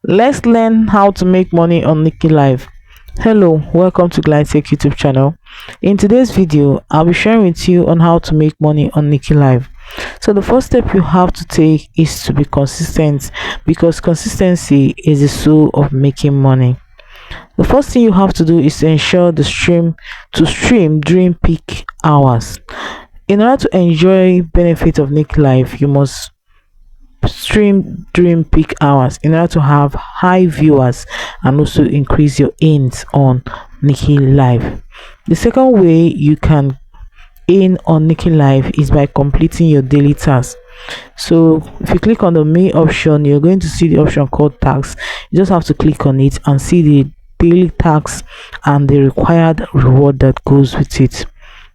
Let's learn how to make money on Nikki Live. Hello, welcome to Glide Tech YouTube channel. In today's video, I'll be sharing with you on how to make money on Nikki Live. So the first step you have to take is to be consistent, because consistency is the soul of making money. The first thing you have to do is to ensure the stream during peak hours. In order to enjoy benefit of Nikki Live, you must stream during peak hours in order to have high viewers and also increase your earnings on Nikki Live. The second way you can earn on Nikki Live is by completing your daily tasks. So if you click on the main option, you're going to see the option called tasks. You just have to click on it and see the daily tasks and the required reward that goes with it.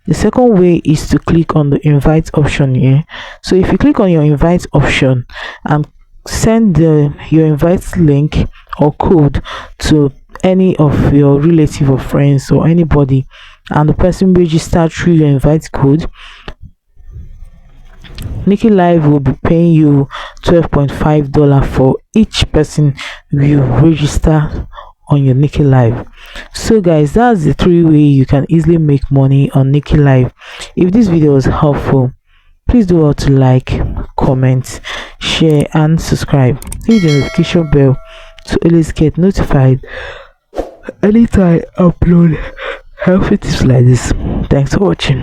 The second way is to click on the invite option here. So if you click on your invite option and send your invite link or code to any of your relative or friends or anybody, and the person register through your invite code, Nikki Live will be paying you $12.5 for each person you register on your Nikki Live. So guys, that's the three way you can easily make money on Nikki Live. If this video was helpful, please do all to like, comment, share and subscribe. Hit the notification bell to always get notified anytime I upload helpful tips like this. Thanks for watching.